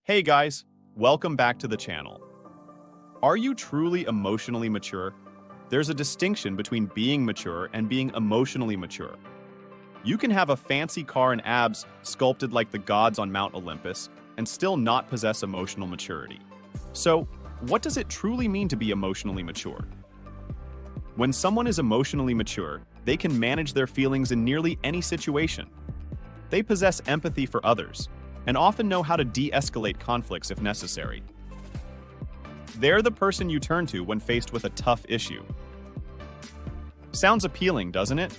Hey guys, welcome back to the channel. Are you truly emotionally mature? There's a distinction between being mature and being emotionally mature. You can have a fancy car and abs sculpted like the gods on Mount Olympus and still not possess emotional maturity. So, what does it truly mean to be emotionally mature? When someone is emotionally mature, they can manage their feelings in nearly any situation. They possess empathy for others and often know how to de-escalate conflicts if necessary. They're the person you turn to when faced with a tough issue. Sounds appealing, doesn't it?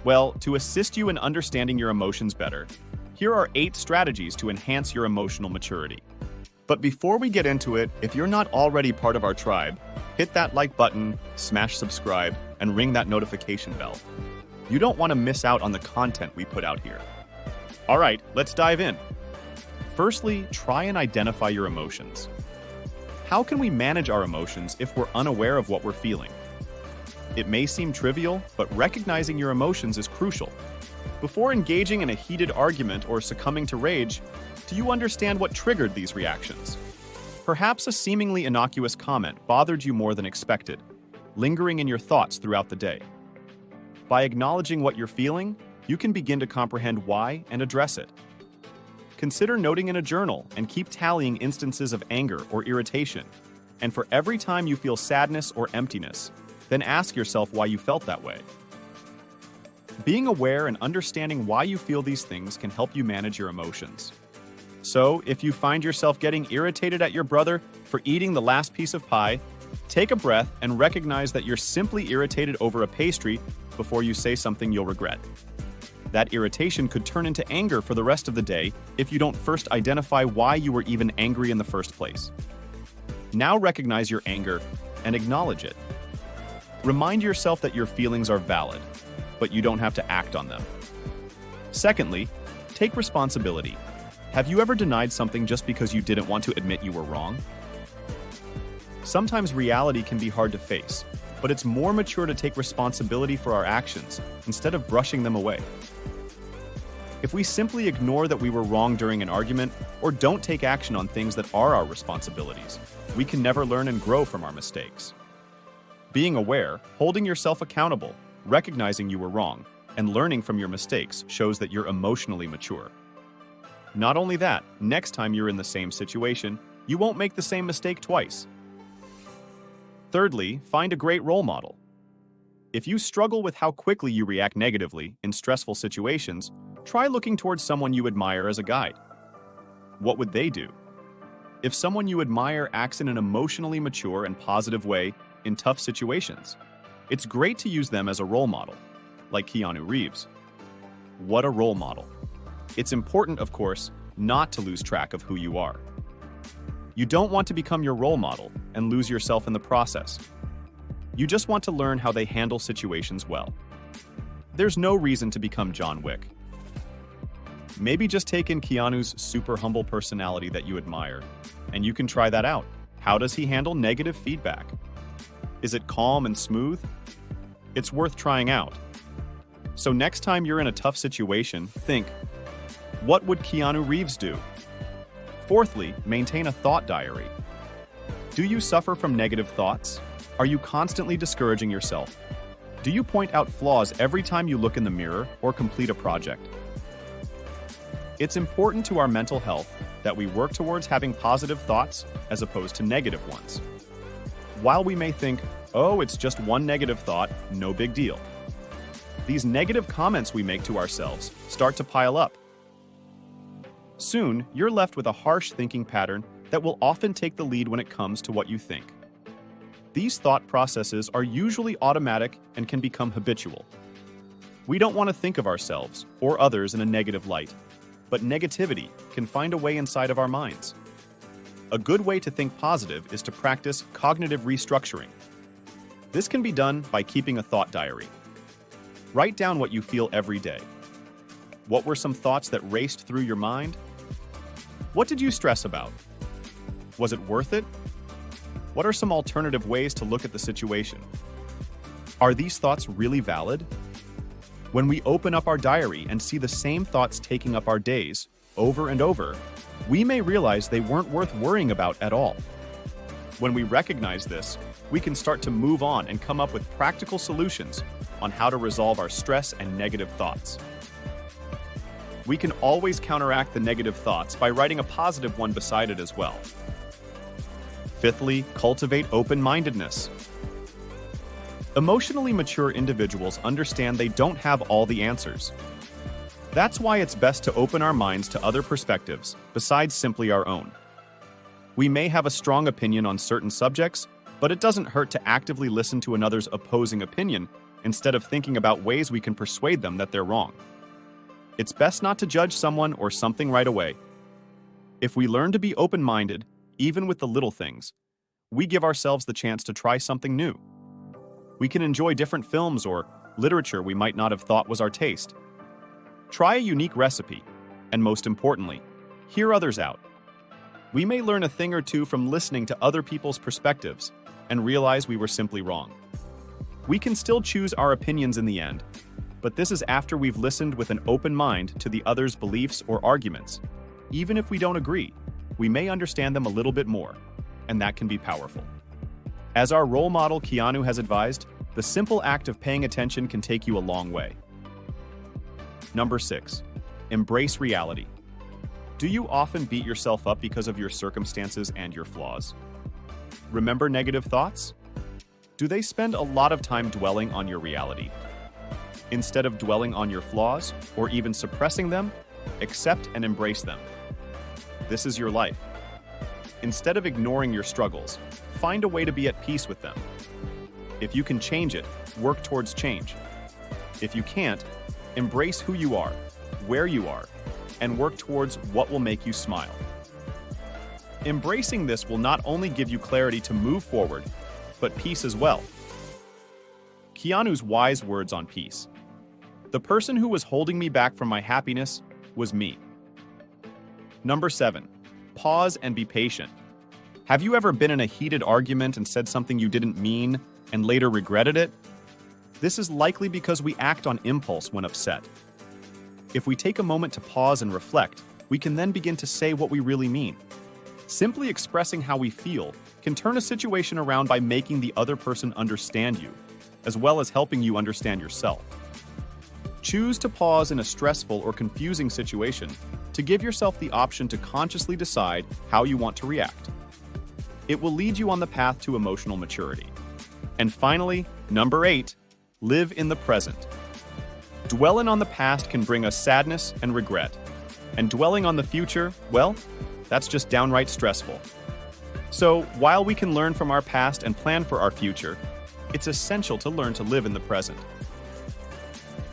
Well, to assist you in understanding your emotions better, here are 8 strategies to enhance your emotional maturity. But before we get into it, if you're not already part of our tribe, hit that like button, smash subscribe, and ring that notification bell. You don't want to miss out on the content we put out here. All right, let's dive in. Firstly, try and identify your emotions. How can we manage our emotions if we're unaware of what we're feeling? It may seem trivial, but recognizing your emotions is crucial. Before engaging in a heated argument or succumbing to rage, do you understand what triggered these reactions? Perhaps a seemingly innocuous comment bothered you more than expected, lingering in your thoughts throughout the day. By acknowledging what you're feeling, you can begin to comprehend why and address it. Consider noting in a journal and keep tallying instances of anger or irritation. And for every time you feel sadness or emptiness, then ask yourself why you felt that way. Being aware and understanding why you feel these things can help you manage your emotions. So, if you find yourself getting irritated at your brother for eating the last piece of pie, take a breath and recognize that you're simply irritated over a pastry before you say something you'll regret. That irritation could turn into anger for the rest of the day if you don't first identify why you were even angry in the first place. Now recognize your anger and acknowledge it. Remind yourself that your feelings are valid, but you don't have to act on them. Secondly, take responsibility. Have you ever denied something just because you didn't want to admit you were wrong? Sometimes reality can be hard to face, but it's more mature to take responsibility for our actions instead of brushing them away. If we simply ignore that we were wrong during an argument or don't take action on things that are our responsibilities, we can never learn and grow from our mistakes. Being aware, holding yourself accountable, recognizing you were wrong, and learning from your mistakes shows that you're emotionally mature. Not only that, next time you're in the same situation, you won't make the same mistake twice. Thirdly, find a great role model. If you struggle with how quickly you react negatively in stressful situations, try looking towards someone you admire as a guide. What would they do? If someone you admire acts in an emotionally mature and positive way in tough situations, it's great to use them as a role model, like Keanu Reeves. What a role model. It's important, of course, not to lose track of who you are. You don't want to become your role model and lose yourself in the process. You just want to learn how they handle situations well. There's no reason to become John Wick. Maybe just take in Keanu's super humble personality that you admire, and you can try that out. How does he handle negative feedback? Is it calm and smooth? It's worth trying out. So next time you're in a tough situation, think, what would Keanu Reeves do? Fourthly, maintain a thought diary. Do you suffer from negative thoughts? Are you constantly discouraging yourself? Do you point out flaws every time you look in the mirror or complete a project? It's important to our mental health that we work towards having positive thoughts as opposed to negative ones. While we may think, oh, it's just one negative thought, no big deal. These negative comments we make to ourselves start to pile up. Soon, you're left with a harsh thinking pattern that will often take the lead when it comes to what you think. These thought processes are usually automatic and can become habitual. We don't want to think of ourselves or others in a negative light, but negativity can find a way inside of our minds. A good way to think positive is to practice cognitive restructuring. This can be done by keeping a thought diary. Write down what you feel every day. What were some thoughts that raced through your mind? What did you stress about? Was it worth it? What are some alternative ways to look at the situation? Are these thoughts really valid? When we open up our diary and see the same thoughts taking up our days over and over, we may realize they weren't worth worrying about at all. When we recognize this, we can start to move on and come up with practical solutions on how to resolve our stress and negative thoughts. We can always counteract the negative thoughts by writing a positive one beside it as well. Fifthly, cultivate open-mindedness. Emotionally mature individuals understand they don't have all the answers. That's why it's best to open our minds to other perspectives besides simply our own. We may have a strong opinion on certain subjects, but it doesn't hurt to actively listen to another's opposing opinion instead of thinking about ways we can persuade them that they're wrong. It's best not to judge someone or something right away. If we learn to be open-minded, even with the little things, we give ourselves the chance to try something new. We can enjoy different films or literature we might not have thought was our taste. Try a unique recipe, and most importantly, hear others out. We may learn a thing or two from listening to other people's perspectives and realize we were simply wrong. We can still choose our opinions in the end, but this is after we've listened with an open mind to the other's beliefs or arguments. Even if we don't agree, we may understand them a little bit more, and that can be powerful. As our role model Keanu has advised, the simple act of paying attention can take you a long way. Number 6. Embrace reality. Do you often beat yourself up because of your circumstances and your flaws? Remember negative thoughts? Do they spend a lot of time dwelling on your reality? Instead of dwelling on your flaws, or even suppressing them, accept and embrace them. This is your life. Instead of ignoring your struggles, find a way to be at peace with them. If you can change it, work towards change. If you can't, embrace who you are, where you are, and work towards what will make you smile. Embracing this will not only give you clarity to move forward, but peace as well. Keanu's wise words on peace. The person who was holding me back from my happiness was me. Number 7. Pause and be patient. Have you ever been in a heated argument and said something you didn't mean and later regretted it? This is likely because we act on impulse when upset. If we take a moment to pause and reflect, we can then begin to say what we really mean. Simply expressing how we feel can turn a situation around by making the other person understand you, as well as helping you understand yourself. Choose to pause in a stressful or confusing situation to give yourself the option to consciously decide how you want to react. It will lead you on the path to emotional maturity. And finally, number 8, live in the present. Dwelling on the past can bring us sadness and regret. And dwelling on the future, well, that's just downright stressful. So, while we can learn from our past and plan for our future, it's essential to learn to live in the present.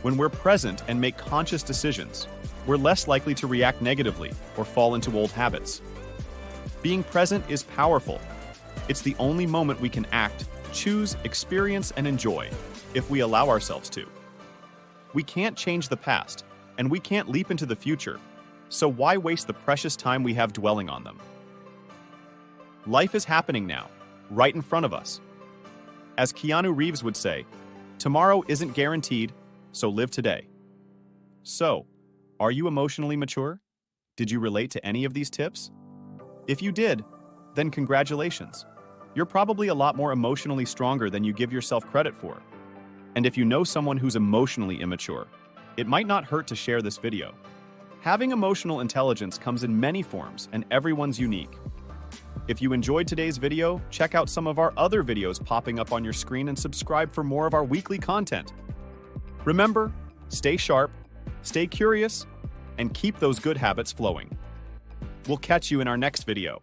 When we're present and make conscious decisions, we're less likely to react negatively or fall into old habits. Being present is powerful. It's the only moment we can act, choose, experience, and enjoy if we allow ourselves to. We can't change the past, and we can't leap into the future, so why waste the precious time we have dwelling on them? Life is happening now, right in front of us. As Keanu Reeves would say, tomorrow isn't guaranteed, so live today. So, are you emotionally mature? Did you relate to any of these tips? If you did, then congratulations. You're probably a lot more emotionally stronger than you give yourself credit for. And if you know someone who's emotionally immature, it might not hurt to share this video. Having emotional intelligence comes in many forms, and everyone's unique. If you enjoyed today's video, check out some of our other videos popping up on your screen and subscribe for more of our weekly content. Remember, stay sharp, stay curious, and keep those good habits flowing. We'll catch you in our next video.